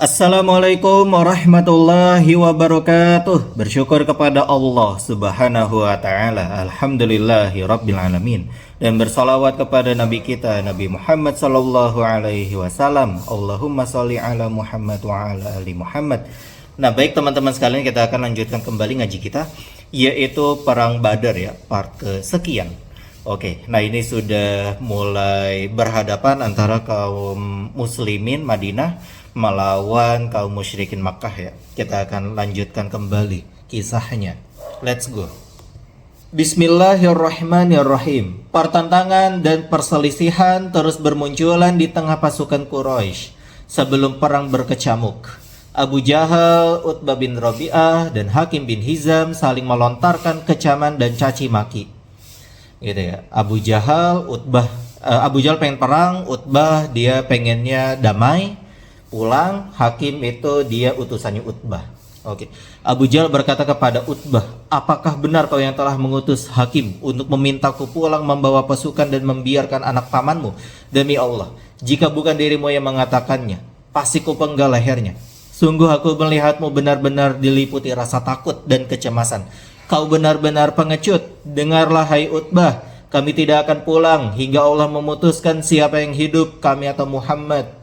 Assalamualaikum warahmatullahi wabarakatuh. Bersyukur kepada Allah subhanahu wa ta'ala, alhamdulillahi rabbil alamin. Dan bersalawat kepada Nabi kita, Nabi Muhammad sallallahu alaihi wasallam. Allahumma sholli ala Muhammad wa ala ali Muhammad. Nah baik teman-teman sekalian, kita akan lanjutkan kembali ngaji kita, yaitu Perang Badar ya, part kesekian. Oke, nah ini sudah mulai berhadapan antara kaum muslimin Madinah melawan kaum musyrikin Makkah ya. Kita akan lanjutkan kembali kisahnya. Let's go. Bismillahirrahmanirrahim. Pertentangan dan perselisihan terus bermunculan di tengah pasukan Quraisy sebelum perang berkecamuk. Abu Jahal, Utbah bin Rabi'ah, dan Hakim bin Hizam saling melontarkan kecaman dan caci maki. Gitu ya. Abu Jahal pengen perang, Utbah dia pengennya damai, pulang. Hakim itu dia utusannya Utbah. Oke. Abu Jahal berkata kepada Utbah, "Apakah benar kau yang telah mengutus Hakim untuk memintaku pulang membawa pasukan dan membiarkan anak pamanmu? Demi Allah, jika bukan dirimu yang mengatakannya, pasti ku penggal lehernya. Sungguh aku melihatmu benar-benar diliputi rasa takut dan kecemasan. Kau benar-benar pengecut. Dengarlah hai Utbah, kami tidak akan pulang hingga Allah memutuskan siapa yang hidup, kami atau Muhammad."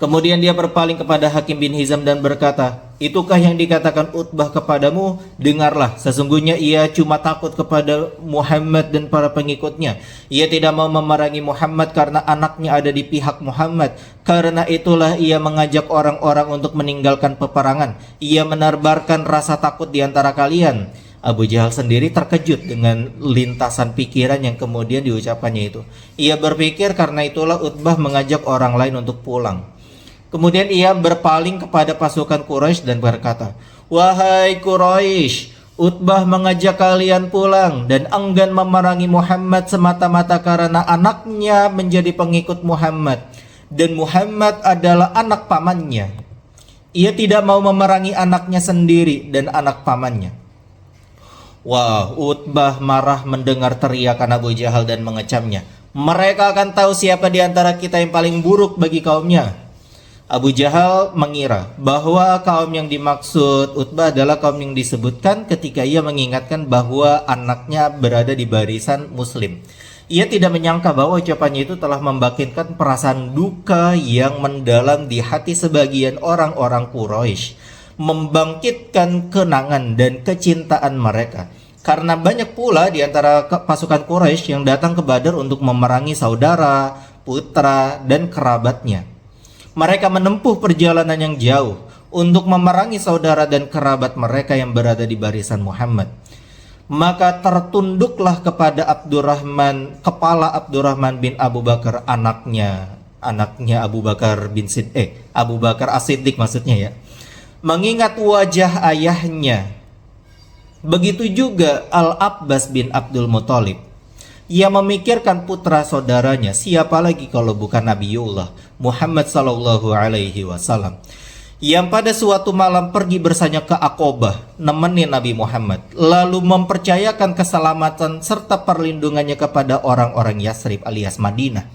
Kemudian dia berpaling kepada Hakim bin Hizam dan berkata, "Itukah yang dikatakan Utbah kepadamu? Dengarlah, sesungguhnya ia cuma takut kepada Muhammad dan para pengikutnya. Ia tidak mau memerangi Muhammad karena anaknya ada di pihak Muhammad. Karena itulah ia mengajak orang-orang untuk meninggalkan peperangan. Ia menebarkan rasa takut di antara kalian." Abu Jahal sendiri terkejut dengan lintasan pikiran yang kemudian diucapkannya itu. Ia berpikir karena itulah Utbah mengajak orang lain untuk pulang. Kemudian ia berpaling kepada pasukan Quraisy dan berkata, "Wahai Quraisy, Utbah mengajak kalian pulang dan enggan memerangi Muhammad semata-mata karena anaknya menjadi pengikut Muhammad. Dan Muhammad adalah anak pamannya. Ia tidak mau memerangi anaknya sendiri dan anak pamannya." Wah, Utbah marah mendengar teriakan Abu Jahal dan mengecamnya. "Mereka akan tahu siapa di antara kita yang paling buruk bagi kaumnya." Abu Jahal mengira bahwa kaum yang dimaksud Utbah adalah kaum yang disebutkan ketika ia mengingatkan bahwa anaknya berada di barisan muslim. Ia tidak menyangka bahwa ucapannya itu telah membangkitkan perasaan duka yang mendalam di hati sebagian orang-orang Quraisy, membangkitkan kenangan dan kecintaan mereka. Karena banyak pula di antara pasukan Quraisy yang datang ke Badar untuk memerangi saudara, putra, dan kerabatnya. Mereka menempuh perjalanan yang jauh untuk memerangi saudara dan kerabat mereka yang berada di barisan Muhammad. Maka tertunduklah kepada kepala Abdurrahman bin Abu Bakar, anaknya Abu Bakar Abu Bakar As-Siddiq maksudnya ya. Mengingat wajah ayahnya. Begitu juga Al-Abbas bin Abdul Muthalib. Ia memikirkan putra saudaranya, siapa lagi kalau bukan Nabiullah Muhammad sallallahu alaihi wasallam, yang pada suatu malam pergi bersanya ke Aqobah, nemenin Nabi Muhammad, lalu mempercayakan keselamatan serta perlindungannya kepada orang-orang Yasrib alias Madinah.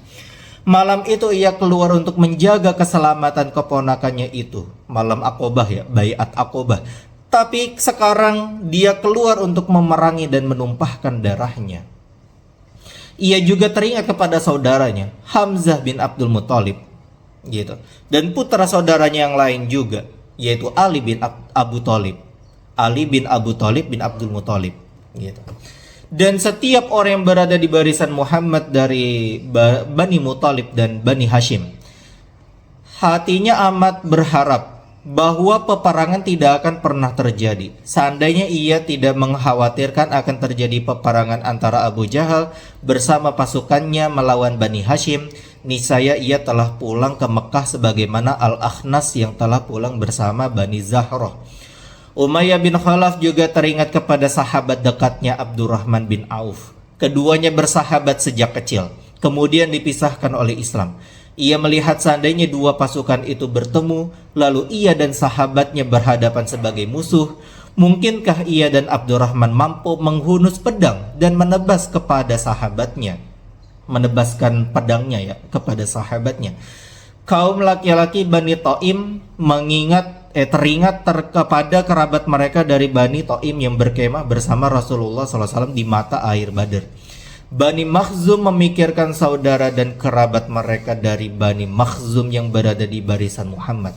Malam itu ia keluar untuk menjaga keselamatan keponakannya itu. Malam Aqobah ya, Baiat Aqobah. Tapi sekarang dia keluar untuk memerangi dan menumpahkan darahnya. Ia juga teringat kepada saudaranya Hamzah bin Abdul Muthalib gitu. Dan putra saudaranya yang lain juga, yaitu Ali bin Abu Thalib. Ali bin Abu Thalib bin Abdul Muthalib gitu. Dan setiap orang yang berada di barisan Muhammad dari Bani Muthalib dan Bani Hashim, hatinya amat berharap bahwa peperangan tidak akan pernah terjadi. Seandainya ia tidak mengkhawatirkan akan terjadi peperangan antara Abu Jahal bersama pasukannya melawan Bani Hashim, niscaya ia telah pulang ke Mekah sebagaimana Al-Akhnas yang telah pulang bersama Bani Zahrah. Umayyah bin Khalaf juga teringat kepada sahabat dekatnya Abdurrahman bin Auf. Keduanya bersahabat sejak kecil, kemudian dipisahkan oleh Islam. Ia melihat seandainya dua pasukan itu bertemu, lalu ia dan sahabatnya berhadapan sebagai musuh, mungkinkah ia dan Abdurrahman mampu menghunus pedang dan menebas kepada sahabatnya, menebaskan pedangnya ya kepada sahabatnya. Kaum laki-laki Bani Taim kepada kerabat mereka dari Bani Taim yang berkemah bersama Rasulullah SAW di mata air Badar. Bani Makhzum memikirkan saudara dan kerabat mereka dari Bani Makhzum yang berada di barisan Muhammad.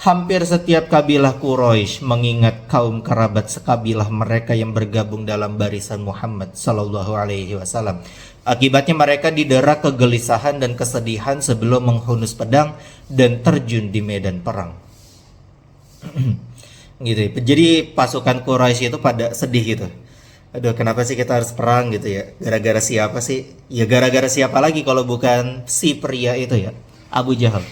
Hampir setiap kabilah Quraisy mengingat kaum kerabat sekabilah mereka yang bergabung dalam barisan Muhammad Sallallahu Alaihi Wasallam. Akibatnya mereka didera kegelisahan dan kesedihan sebelum menghunus pedang dan terjun di medan perang. Gitu. Jadi pasukan Quraisy itu pada sedih gitu. Aduh, kenapa sih kita harus perang gitu ya? Gara-gara siapa sih? Ya gara-gara siapa lagi kalau bukan si pria itu ya, Abu Jahal.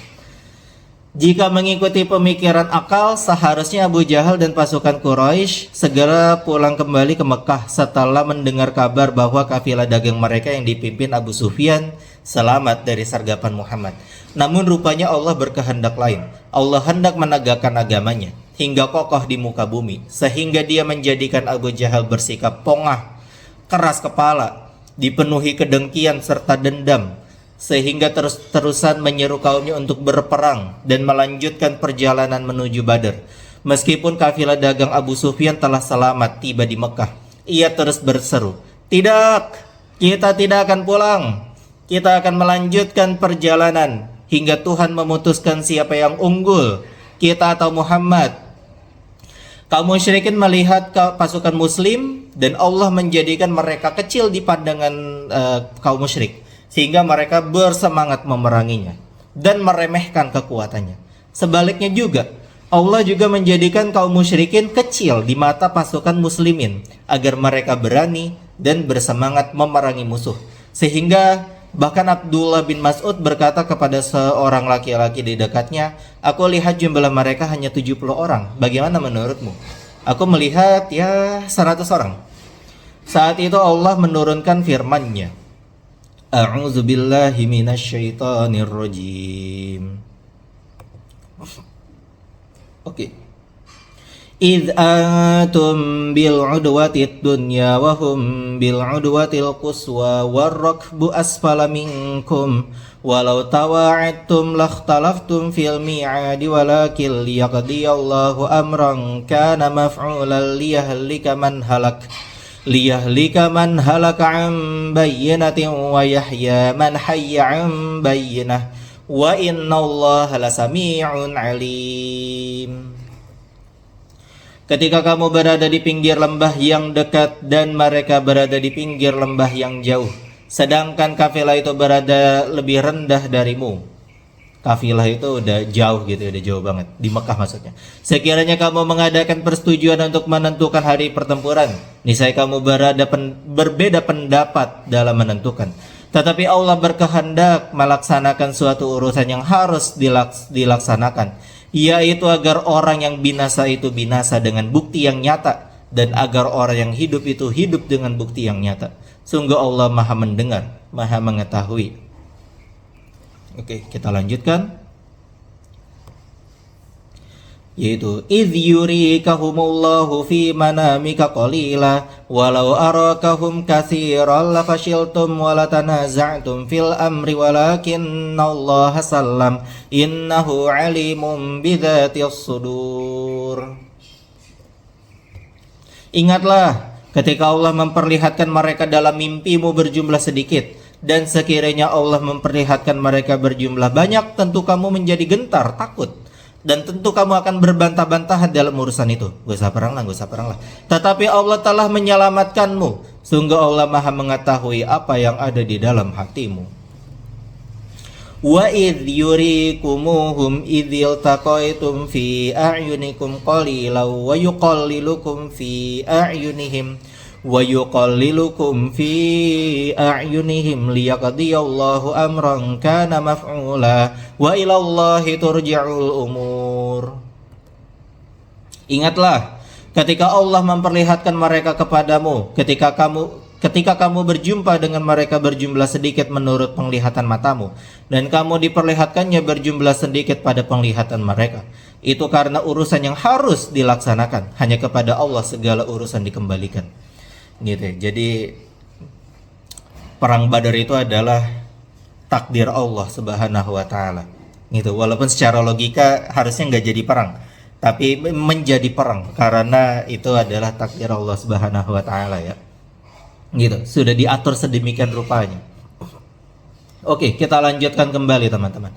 Jika mengikuti pemikiran akal, seharusnya Abu Jahal dan pasukan Quraisy segera pulang kembali ke Mekah setelah mendengar kabar bahwa kafilah dagang mereka yang dipimpin Abu Sufyan selamat dari sergapan Muhammad. Namun rupanya Allah berkehendak lain. Allah hendak menegakkan agamanya hingga kokoh di muka bumi, sehingga dia menjadikan Abu Jahal bersikap pongah, keras kepala, dipenuhi kedengkian serta dendam, sehingga terus-terusan menyeru kaumnya untuk berperang dan melanjutkan perjalanan menuju Badar. Meskipun kafilah dagang Abu Sufyan telah selamat tiba di Mekah, ia terus berseru, "Tidak, kita tidak akan pulang. Kita akan melanjutkan perjalanan hingga Tuhan memutuskan siapa yang unggul, kita atau Muhammad." Kaum musyrikin melihat pasukan muslim dan Allah menjadikan mereka kecil di pandangan kaum musyrik, sehingga mereka bersemangat memeranginya dan meremehkan kekuatannya. Sebaliknya juga, Allah juga menjadikan kaum musyrikin kecil di mata pasukan muslimin agar mereka berani dan bersemangat memerangi musuh. Sehingga bahkan Abdullah bin Mas'ud berkata kepada seorang laki-laki di dekatnya, "Aku lihat jumlah mereka hanya 70 orang. Bagaimana menurutmu?" "Aku melihat ya 100 orang." Saat itu Allah menurunkan firman-Nya, "A'udzu billahi minasyaitonir rajim." Oke. "Idz antum bil udwatid dunya wa hum bil udwatil quswa war-rakbu asfala minkum walau tawa'adtum lakhtalaftum fil mi'adi walakin liyaqdiyallahu amran kana maf'ulan liyahlika man halaka an bayyinatin wa yahya man hayya an bayyinah wa innallaha lasami'un alim." Ketika kamu berada di pinggir lembah yang dekat dan mereka berada di pinggir lembah yang jauh, sedangkan kafilah itu berada lebih rendah darimu. Kafilah itu udah jauh gitu, udah jauh banget di Mekah maksudnya. Sekiranya kamu mengadakan persetujuan untuk menentukan hari pertempuran, niscaya kamu berbeda pendapat dalam menentukan. Tetapi Allah berkehendak melaksanakan suatu urusan yang harus dilaksanakan, yaitu agar orang yang binasa itu binasa dengan bukti yang nyata, dan agar orang yang hidup itu hidup dengan bukti yang nyata. Sungguh Allah Maha mendengar, Maha mengetahui. Oke, kita lanjutkan. Yaitu idh yurikahumullahu fi manamika qalila walau arakahum katsiran lafashiltum walatanaza'tum fil amri walakinnallaha sallam innahu alimun bidzatis sudur. Ingatlah ketika Allah memperlihatkan mereka dalam mimpimu berjumlah sedikit, dan sekiranya Allah memperlihatkan mereka berjumlah banyak, tentu kamu menjadi gentar, takut, dan tentu kamu akan berbantah-bantahan dalam urusan itu. Gak usah perang lah. Tetapi Allah telah menyelamatkanmu. Sungguh Allah Maha mengetahui apa yang ada di dalam hatimu. Wa idh yurikumuhum idh iltaqaitum fi a'yunikum qalilan wa yuqallilukum fi a'yunihim liyaqdiyallahu amran kana maf'ula wa ilallahi turja'ul umur. Ingatlah ketika Allah memperlihatkan mereka kepadamu ketika kamu berjumpa dengan mereka berjumlah sedikit menurut penglihatan matamu, dan kamu diperlihatkannya berjumlah sedikit pada penglihatan mereka. Itu karena urusan yang harus dilaksanakan, hanya kepada Allah segala urusan dikembalikan. Gitu. Jadi perang Badar itu adalah takdir Allah Subhanahu wa taala. gitu. Walaupun secara logika harusnya nggak jadi perang, tapi menjadi perang karena itu adalah takdir Allah Subhanahu wa taala ya. Gitu, sudah diatur sedemikian rupanya. Oke, kita lanjutkan kembali teman-teman.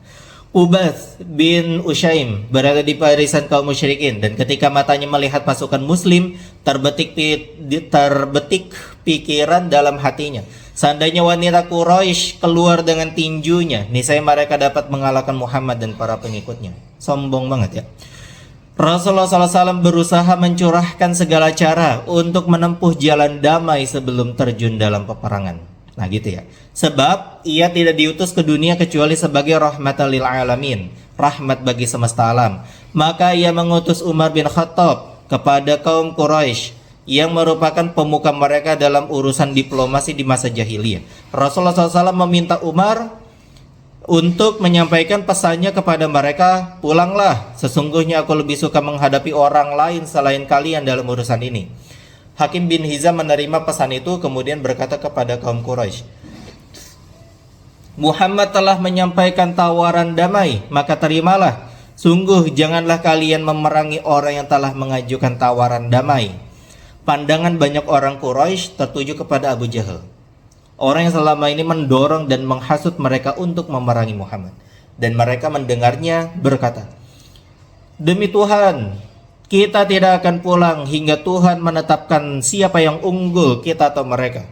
Ubath bin Usyaim berada di barisan kaum musyrikin, dan ketika matanya melihat pasukan muslim, terbetik pikiran dalam hatinya. Seandainya wanita Quraisy keluar dengan tinjunya, niscaya mereka dapat mengalahkan Muhammad dan para pengikutnya. Sombong banget ya. Rasulullah SAW berusaha mencurahkan segala cara untuk menempuh jalan damai sebelum terjun dalam peperangan. Nah gitu ya. Sebab ia tidak diutus ke dunia kecuali sebagai rahmatan lil alamin, rahmat bagi semesta alam. Maka ia mengutus Umar bin Khattab kepada kaum Quraisy yang merupakan pemuka mereka dalam urusan diplomasi di masa jahiliyah. Rasulullah SAW meminta Umar untuk menyampaikan pesannya kepada mereka, pulanglah, sesungguhnya aku lebih suka menghadapi orang lain selain kalian dalam urusan ini. Hakim bin Hizam menerima pesan itu kemudian berkata kepada kaum Quraisy, Muhammad telah menyampaikan tawaran damai, maka terimalah. Sungguh janganlah kalian memerangi orang yang telah mengajukan tawaran damai. Pandangan banyak orang Quraisy tertuju kepada Abu Jahal, orang yang selama ini mendorong dan menghasut mereka untuk memerangi Muhammad. Dan mereka mendengarnya berkata, demi Tuhan, kita tidak akan pulang hingga Tuhan menetapkan siapa yang unggul, kita atau mereka.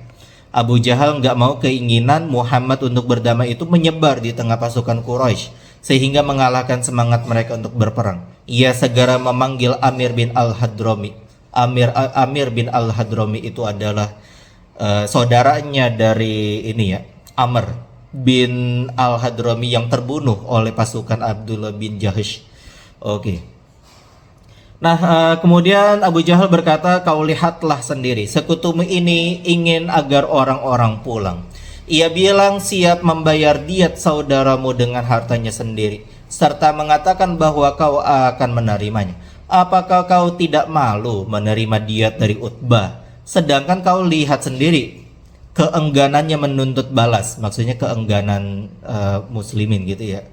Abu Jahal nggak mau keinginan Muhammad untuk berdamai itu menyebar di tengah pasukan Quraisy, sehingga mengalahkan semangat mereka untuk berperang. Ia segera memanggil Amir bin Al-Hadrami. Amir bin Al-Hadrami itu adalah saudaranya dari ini ya, Amr bin Al-Hadrami yang terbunuh oleh pasukan Abdullah bin Jahash. Oke. Nah, kemudian Abu Jahal berkata, kau lihatlah sendiri, sekutumu ini ingin agar orang-orang pulang. Ia bilang siap membayar diat saudaramu dengan hartanya sendiri, serta mengatakan bahwa kau akan menerimanya. Apakah kau tidak malu menerima diat dari Utbah? Sedangkan kau lihat sendiri keengganannya menuntut balas, maksudnya keengganan muslimin gitu ya.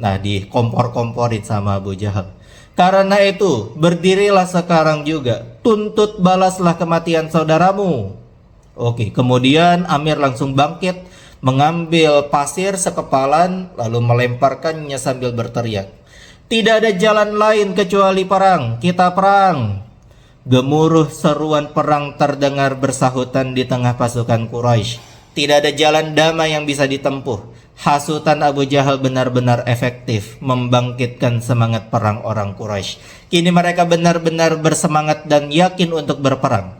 Nah, dikompor-komporin sama Abu Jahal. Karena itu, berdirilah sekarang juga, tuntut balaslah kematian saudaramu. Oke, kemudian Amir langsung bangkit, mengambil pasir sekepalan, lalu melemparkannya sambil berteriak, tidak ada jalan lain kecuali perang, kita perang. Gemuruh seruan perang terdengar bersahutan di tengah pasukan Quraisy. Tidak ada jalan damai yang bisa ditempuh. Hasutan Abu Jahal benar-benar efektif membangkitkan semangat perang orang Quraisy. Kini mereka benar-benar bersemangat dan yakin untuk berperang.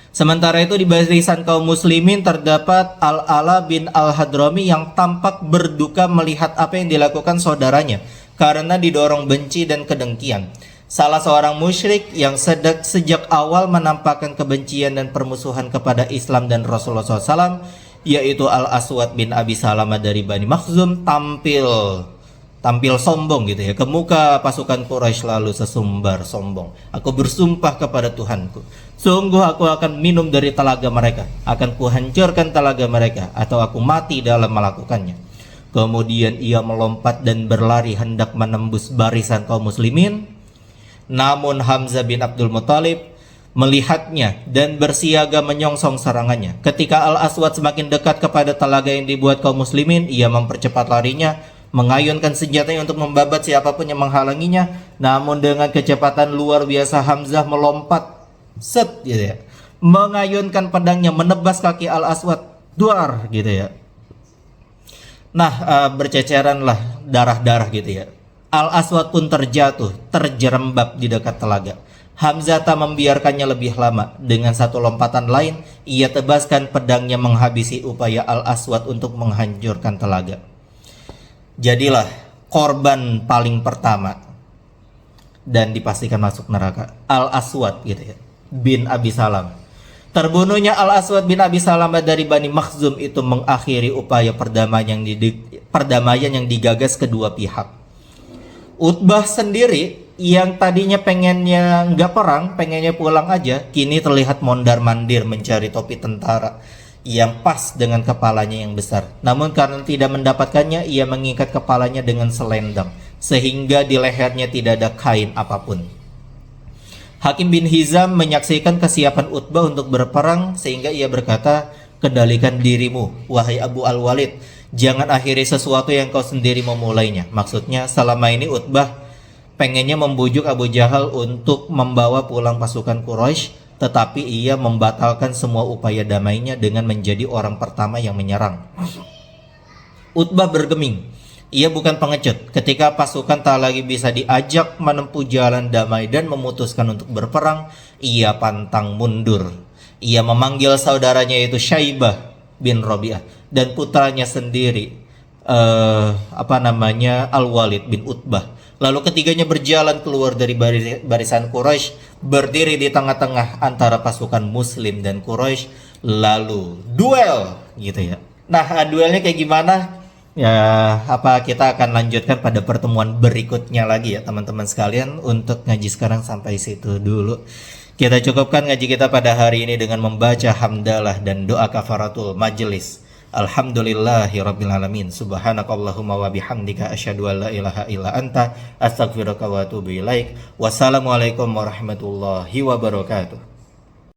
Sementara itu di barisan kaum muslimin terdapat Al-Ala bin Al-Hadrami yang tampak berduka melihat apa yang dilakukan saudaranya karena didorong benci dan kedengkian. Salah seorang musyrik yang sejak awal menampakkan kebencian dan permusuhan kepada Islam dan Rasulullah SAW, yaitu Al-Aswad bin Abi Salamah dari Bani Makhzum, tampil sombong gitu ya ke muka pasukan Quraisy, lalu sesumbar sombong, aku bersumpah kepada Tuhanku, sungguh aku akan minum dari telaga mereka, akan kuhancurkan telaga mereka, atau aku mati dalam melakukannya. Kemudian ia melompat dan berlari hendak menembus barisan kaum muslimin. Namun Hamzah bin Abdul Muthalib melihatnya dan bersiaga menyongsong serangannya. Ketika Al-Aswad semakin dekat kepada telaga yang dibuat kaum muslimin, ia mempercepat larinya, mengayunkan senjatanya untuk membabat siapapun yang menghalanginya. Namun dengan kecepatan luar biasa Hamzah melompat, gitu ya, mengayunkan pedangnya menebas kaki Al-Aswad, duar gitu ya. Nah, berceceranlah darah-darah gitu ya. Al-Aswad pun terjatuh, terjerembab di dekat telaga. Hamzah tak membiarkannya lebih lama. Dengan satu lompatan lain, ia tebaskan pedangnya menghabisi upaya Al-Aswad untuk menghancurkan telaga. Jadilah korban paling pertama dan dipastikan masuk neraka Al-Aswad gitu ya, bin Abi Salam. Terbunuhnya Al-Aswad bin Abi Salamah dari Bani Makhzum itu mengakhiri upaya perdamaian yang digagas kedua pihak. Utbah sendiri yang tadinya pengennya nggak perang, pengennya pulang aja, kini terlihat mondar-mandir mencari topi tentara yang pas dengan kepalanya yang besar. Namun karena tidak mendapatkannya, ia mengikat kepalanya dengan selendang, sehingga di lehernya tidak ada kain apapun. Hakim bin Hizam menyaksikan kesiapan Utbah untuk berperang, sehingga ia berkata, "Kendalikan dirimu, wahai Abu Al-Walid. Jangan akhiri sesuatu yang kau sendiri memulainya." Maksudnya selama ini Utbah pengennya membujuk Abu Jahal untuk membawa pulang pasukan Quraisy, tetapi ia membatalkan semua upaya damainya dengan menjadi orang pertama yang menyerang. Utbah bergeming. Ia bukan pengecut. Ketika pasukan tak lagi bisa diajak menempuh jalan damai dan memutuskan untuk berperang, ia pantang mundur. Ia memanggil saudaranya yaitu Syaibah bin Rabi'ah dan putranya sendiri Al-Walid bin Utbah. Lalu ketiganya berjalan keluar dari barisan Quraisy, berdiri di tengah-tengah antara pasukan Muslim dan Quraisy, lalu duel gitu ya. Nah, duelnya kayak gimana? Ya, kita akan lanjutkan pada pertemuan berikutnya lagi ya teman-teman sekalian. Untuk ngaji sekarang sampai situ dulu. Kita cukupkan ngaji kita pada hari ini dengan membaca hamdalah dan doa kafaratul majelis. Alhamdulillahirabbil alamin. Subhanakallahumma wa bihamdika asyhadu an la ilaha illa anta astaghfiruka wa atubu ilaik. Wassalamualaikum warahmatullahi wabarakatuh.